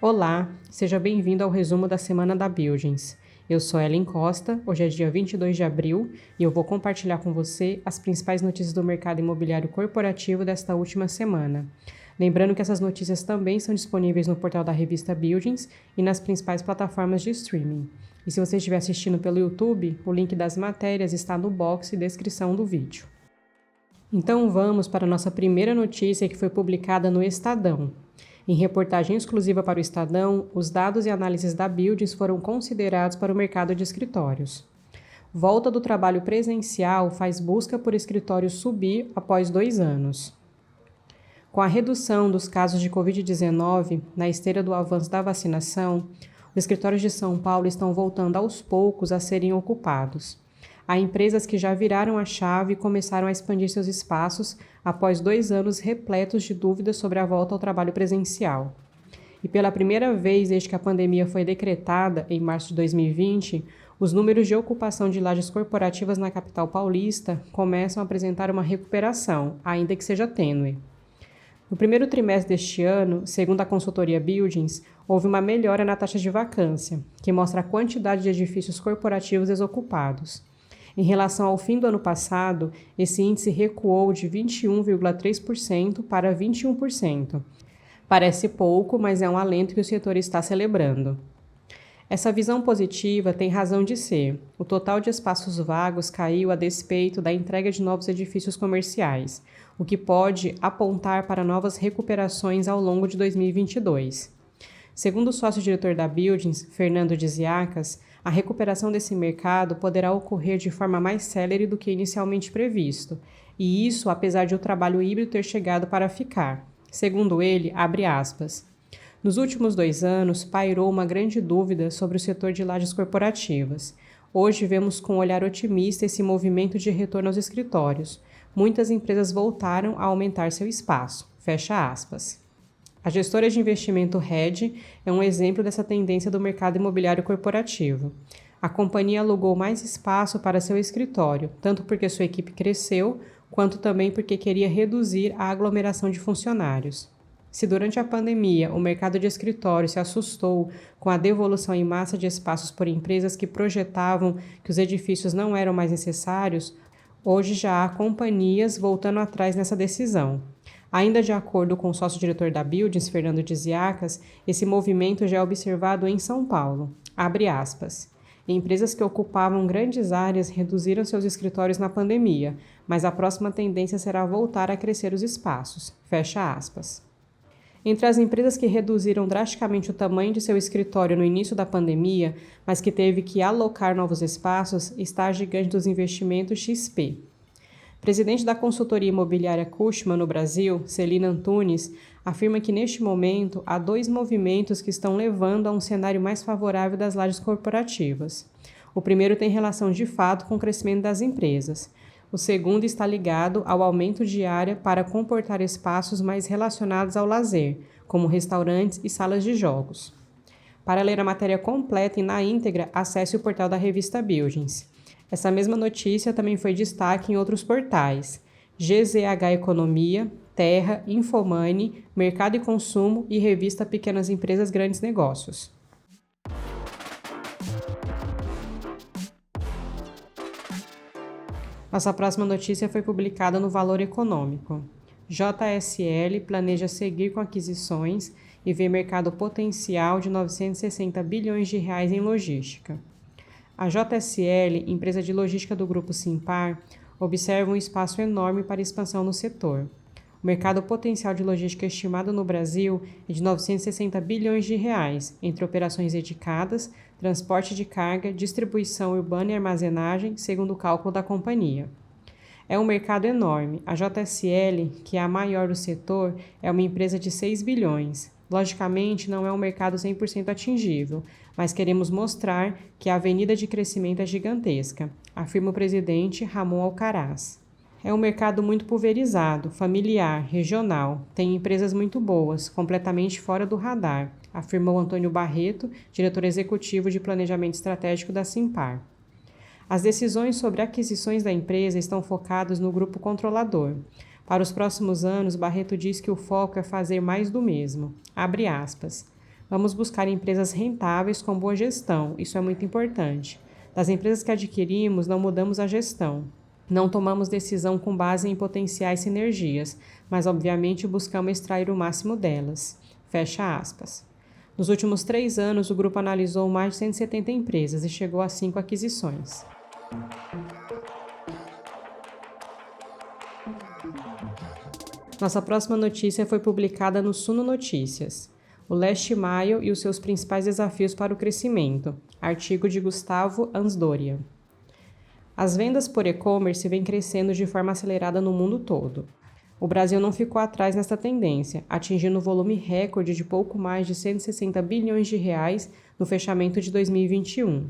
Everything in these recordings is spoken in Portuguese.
Olá, seja bem-vindo ao resumo da semana da Buildings. Eu sou Ellen Costa, hoje é dia 22 de abril e eu vou compartilhar com você as principais notícias do mercado imobiliário corporativo desta última semana. Lembrando que essas notícias também são disponíveis no portal da revista Buildings e nas principais plataformas de streaming. E se você estiver assistindo pelo YouTube, o link das matérias está no box e descrição do vídeo. Então vamos para a nossa primeira notícia que foi publicada no Estadão. Em reportagem exclusiva para o Estadão, os dados e análises da Buildings foram considerados para o mercado de escritórios. Volta do trabalho presencial faz busca por escritórios subir após 2 anos. Com a redução dos casos de Covid-19 na esteira do avanço da vacinação, os escritórios de São Paulo estão voltando aos poucos a serem ocupados. Há empresas que já viraram a chave e começaram a expandir seus espaços após 2 anos repletos de dúvidas sobre a volta ao trabalho presencial. E pela primeira vez desde que a pandemia foi decretada, em março de 2020, os números de ocupação de lajes corporativas na capital paulista começam a apresentar uma recuperação, ainda que seja tênue. No primeiro trimestre deste ano, segundo a consultoria Buildings, houve uma melhora na taxa de vacância, que mostra a quantidade de edifícios corporativos desocupados. Em relação ao fim do ano passado, esse índice recuou de 21,3% para 21%. Parece pouco, mas é um alento que o setor está celebrando. Essa visão positiva tem razão de ser. O total de espaços vagos caiu a despeito da entrega de novos edifícios comerciais, o que pode apontar para novas recuperações ao longo de 2022. Segundo o sócio-diretor da Buildings, Fernando de Ziacas, a recuperação desse mercado poderá ocorrer de forma mais célere do que inicialmente previsto, e isso apesar de o trabalho híbrido ter chegado para ficar. Segundo ele, abre aspas, nos últimos 2 anos pairou uma grande dúvida sobre o setor de lajes corporativas. Hoje vemos com um olhar otimista esse movimento de retorno aos escritórios. Muitas empresas voltaram a aumentar seu espaço. Fecha aspas. A gestora de investimento RED é um exemplo dessa tendência do mercado imobiliário corporativo. A companhia alugou mais espaço para seu escritório, tanto porque sua equipe cresceu, quanto também porque queria reduzir a aglomeração de funcionários. Se durante a pandemia o mercado de escritório se assustou com a devolução em massa de espaços por empresas que projetavam que os edifícios não eram mais necessários, hoje já há companhias voltando atrás nessa decisão. Ainda de acordo com o sócio-diretor da Buildings, Fernando de Ziacas, esse movimento já é observado em São Paulo. Abre aspas. Empresas que ocupavam grandes áreas reduziram seus escritórios na pandemia, mas a próxima tendência será voltar a crescer os espaços. Fecha aspas. Entre as empresas que reduziram drasticamente o tamanho de seu escritório no início da pandemia, mas que teve que alocar novos espaços, está a gigante dos investimentos XP. Presidente da consultoria imobiliária Cushman no Brasil, Celina Antunes, afirma que neste momento há 2 movimentos que estão levando a um cenário mais favorável das lajes corporativas. O primeiro tem relação de fato com o crescimento das empresas. O segundo está ligado ao aumento de área para comportar espaços mais relacionados ao lazer, como restaurantes e salas de jogos. Para ler a matéria completa e na íntegra, acesse o portal da revista Buildings. Essa mesma notícia também foi destaque em outros portais: GZH Economia, Terra, Infomoney, Mercado e Consumo e revista Pequenas Empresas Grandes Negócios. Nossa próxima notícia foi publicada no Valor Econômico. JSL planeja seguir com aquisições e vê mercado potencial de 960 bilhões de reais em logística. A JSL, empresa de logística do grupo Simpar, observa um espaço enorme para expansão no setor. O mercado potencial de logística estimado no Brasil é de 960 bilhões de reais, entre operações dedicadas, transporte de carga, distribuição urbana e armazenagem, segundo o cálculo da companhia. É um mercado enorme. A JSL, que é a maior do setor, é uma empresa de 6 bilhões. Logicamente, não é um mercado 100% atingível, mas queremos mostrar que a avenida de crescimento é gigantesca, afirma o presidente Ramon Alcaraz. É um mercado muito pulverizado, familiar, regional, tem empresas muito boas, completamente fora do radar, afirmou Antônio Barreto, diretor executivo de Planejamento Estratégico da Simpar. As decisões sobre aquisições da empresa estão focadas no grupo controlador. Para os próximos anos, Barreto diz que o foco é fazer mais do mesmo. Abre aspas. Vamos buscar empresas rentáveis com boa gestão, isso é muito importante. Das empresas que adquirimos, não mudamos a gestão. Não tomamos decisão com base em potenciais sinergias, mas obviamente buscamos extrair o máximo delas. Fecha aspas. Nos últimos 3 anos, o grupo analisou mais de 170 empresas e chegou a 5 aquisições. Nossa próxima notícia foi publicada no Suno Notícias. O Last Mile e os seus principais desafios para o crescimento. Artigo de Gustavo Ansdorian. As vendas por e-commerce vêm crescendo de forma acelerada no mundo todo. O Brasil não ficou atrás nesta tendência, atingindo um volume recorde de pouco mais de 160 bilhões de reais no fechamento de 2021.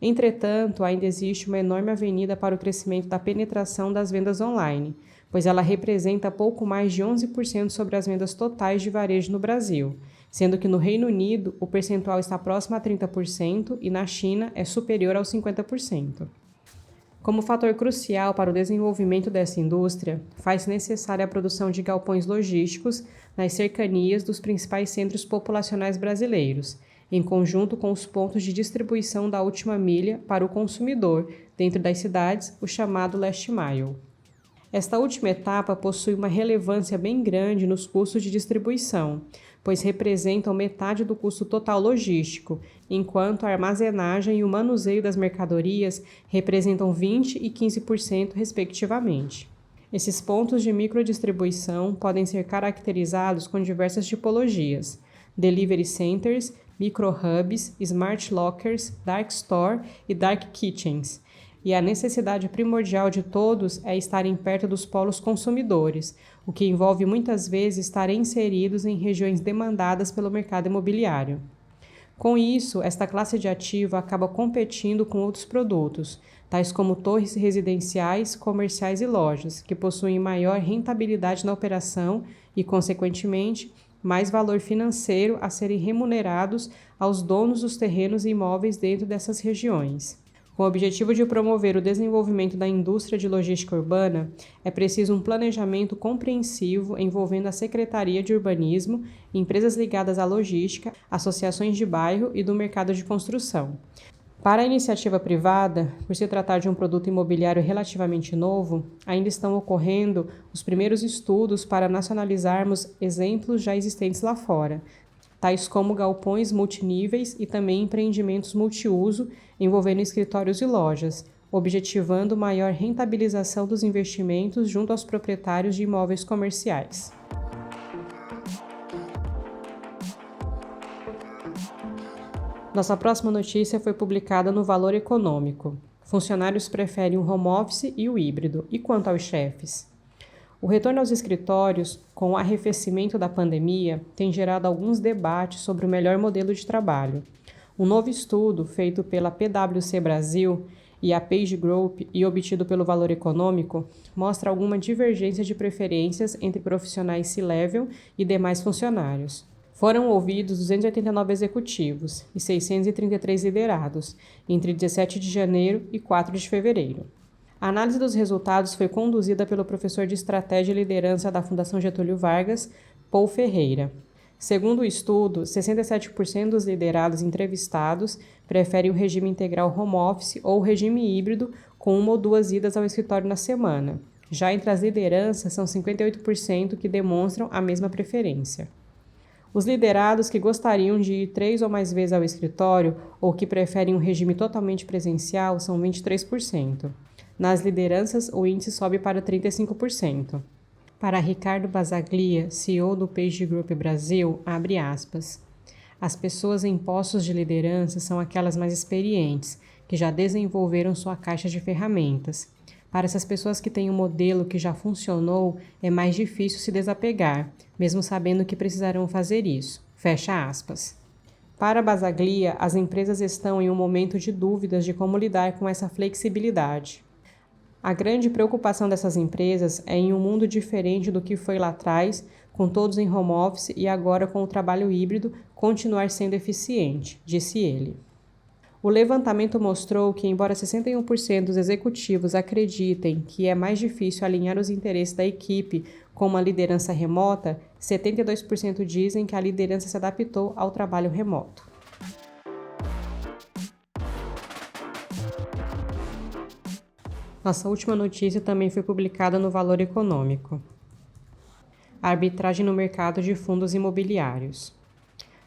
Entretanto, ainda existe uma enorme avenida para o crescimento da penetração das vendas online, pois ela representa pouco mais de 11% sobre as vendas totais de varejo no Brasil, sendo que no Reino Unido o percentual está próximo a 30% e na China é superior aos 50%. Como fator crucial para o desenvolvimento dessa indústria, faz-se necessária a produção de galpões logísticos nas cercanias dos principais centros populacionais brasileiros, em conjunto com os pontos de distribuição da última milha para o consumidor dentro das cidades, o chamado Last Mile. Esta última etapa possui uma relevância bem grande nos custos de distribuição, pois representam metade do custo total logístico, enquanto a armazenagem e o manuseio das mercadorias representam 20% e 15%, respectivamente. Esses pontos de microdistribuição podem ser caracterizados com diversas tipologias: delivery centers, micro-hubs, smart lockers, dark store e dark kitchens. E a necessidade primordial de todos é estarem perto dos polos consumidores, o que envolve muitas vezes estar inseridos em regiões demandadas pelo mercado imobiliário. Com isso, esta classe de ativo acaba competindo com outros produtos, tais como torres residenciais, comerciais e lojas, que possuem maior rentabilidade na operação e, consequentemente, mais valor financeiro a serem remunerados aos donos dos terrenos e imóveis dentro dessas regiões. Com o objetivo de promover o desenvolvimento da indústria de logística urbana, é preciso um planejamento compreensivo envolvendo a Secretaria de Urbanismo, empresas ligadas à logística, associações de bairro e do mercado de construção. Para a iniciativa privada, por se tratar de um produto imobiliário relativamente novo, ainda estão ocorrendo os primeiros estudos para nacionalizarmos exemplos já existentes lá fora, tais como galpões multiníveis e também empreendimentos multiuso envolvendo escritórios e lojas, objetivando maior rentabilização dos investimentos junto aos proprietários de imóveis comerciais. Nossa próxima notícia foi publicada no Valor Econômico. Funcionários preferem o home office e o híbrido. E quanto aos chefes? O retorno aos escritórios, com o arrefecimento da pandemia, tem gerado alguns debates sobre o melhor modelo de trabalho. Um novo estudo feito pela PwC Brasil e a Page Group e obtido pelo Valor Econômico mostra alguma divergência de preferências entre profissionais C-level e demais funcionários. Foram ouvidos 289 executivos e 633 liderados entre 17 de janeiro e 4 de fevereiro. A análise dos resultados foi conduzida pelo professor de Estratégia e Liderança da Fundação Getúlio Vargas, Paul Ferreira. Segundo o estudo, 67% dos liderados entrevistados preferem o regime integral home office ou o regime híbrido com 1 ou 2 idas ao escritório na semana. Já entre as lideranças, são 58% que demonstram a mesma preferência. Os liderados que gostariam de ir 3 ou mais vezes ao escritório ou que preferem um regime totalmente presencial são 23%. Nas lideranças, o índice sobe para 35%. Para Ricardo Basaglia, CEO do Page Group Brasil, abre aspas, as pessoas em postos de liderança são aquelas mais experientes, que já desenvolveram sua caixa de ferramentas. Para essas pessoas que têm um modelo que já funcionou, é mais difícil se desapegar, mesmo sabendo que precisarão fazer isso. Fecha aspas. Para Basaglia, as empresas estão em um momento de dúvidas de como lidar com essa flexibilidade. A grande preocupação dessas empresas é em um mundo diferente do que foi lá atrás, com todos em home office e agora com o trabalho híbrido, continuar sendo eficiente, disse ele. O levantamento mostrou que, embora 61% dos executivos acreditem que é mais difícil alinhar os interesses da equipe com uma liderança remota, 72% dizem que a liderança se adaptou ao trabalho remoto. Nossa última notícia também foi publicada no Valor Econômico. A arbitragem no mercado de fundos imobiliários.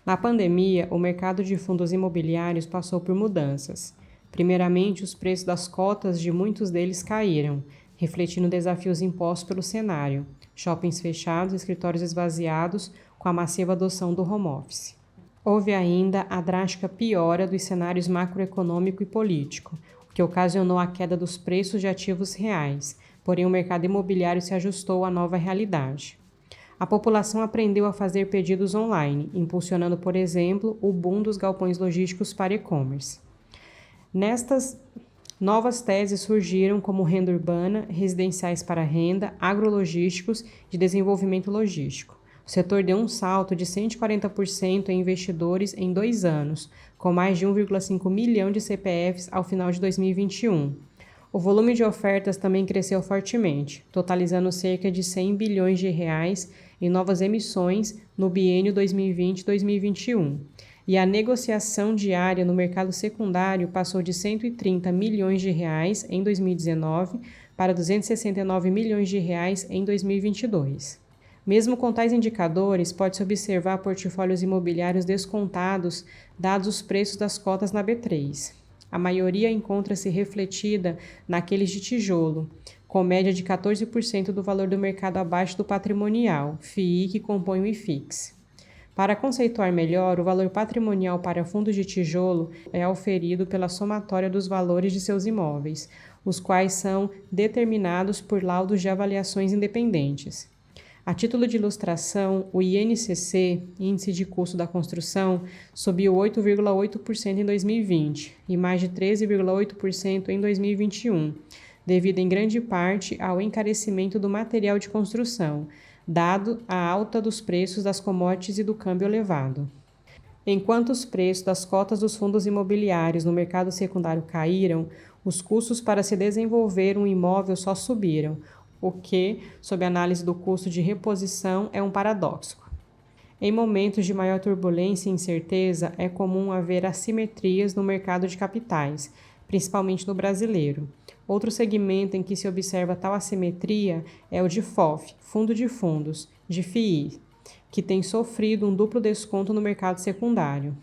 Na pandemia, o mercado de fundos imobiliários passou por mudanças. Primeiramente, os preços das cotas de muitos deles caíram, refletindo desafios impostos pelo cenário: shoppings fechados, escritórios esvaziados, com a massiva adoção do home office. Houve ainda a drástica piora dos cenários macroeconômico e político, o que ocasionou a queda dos preços de ativos reais, porém o mercado imobiliário se ajustou à nova realidade. A população aprendeu a fazer pedidos online, impulsionando, por exemplo, o boom dos galpões logísticos para e-commerce. Nestas novas teses surgiram como renda urbana, residenciais para renda, agrologísticos de desenvolvimento logístico. O setor deu um salto de 140% em investidores em 2 anos, com mais de 1,5 milhão de CPFs ao final de 2021. O volume de ofertas também cresceu fortemente, totalizando cerca de 100 bilhões de reais em novas emissões no biênio 2020-2021. E a negociação diária no mercado secundário passou de 130 milhões de reais em 2019 para 269 milhões de reais em 2022. Mesmo com tais indicadores, pode-se observar portfólios imobiliários descontados, dados os preços das cotas na B3. A maioria encontra-se refletida naqueles de tijolo, com média de 14% do valor do mercado abaixo do patrimonial, FII, que compõe o IFIX. Para conceituar melhor, o valor patrimonial para fundos de tijolo é auferido pela somatória dos valores de seus imóveis, os quais são determinados por laudos de avaliações independentes. A título de ilustração, o INCC, Índice de Custo da Construção, subiu 8,8% em 2020 e mais de 13,8% em 2021, devido em grande parte ao encarecimento do material de construção, dado a alta dos preços das commodities e do câmbio elevado. Enquanto os preços das cotas dos fundos imobiliários no mercado secundário caíram, os custos para se desenvolver um imóvel só subiram, o que, sob análise do custo de reposição, é um paradoxo. Em momentos de maior turbulência e incerteza, é comum haver assimetrias no mercado de capitais, principalmente no brasileiro. Outro segmento em que se observa tal assimetria é o de FOF, Fundo de Fundos, de FII, que tem sofrido um duplo desconto no mercado secundário.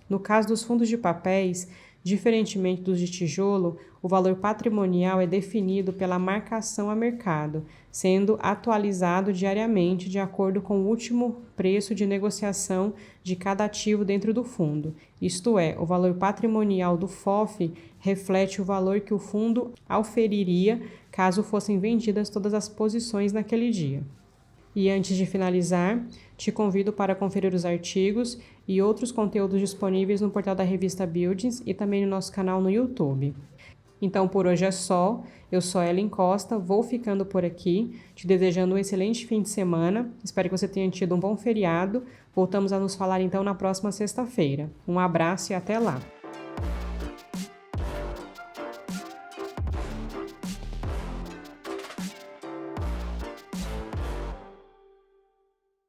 No caso dos fundos de papéis, diferentemente dos de tijolo, o valor patrimonial é definido pela marcação a mercado, sendo atualizado diariamente de acordo com o último preço de negociação de cada ativo dentro do fundo. Isto é, o valor patrimonial do FOF reflete o valor que o fundo auferiria caso fossem vendidas todas as posições naquele dia. E antes de finalizar, te convido para conferir os artigos e outros conteúdos disponíveis no portal da revista Buildings e também no nosso canal no YouTube. Então, por hoje é só. Eu sou Ellen Costa, vou ficando por aqui, te desejando um excelente fim de semana. Espero que você tenha tido um bom feriado. Voltamos a nos falar então na próxima sexta-feira. Um abraço e até lá!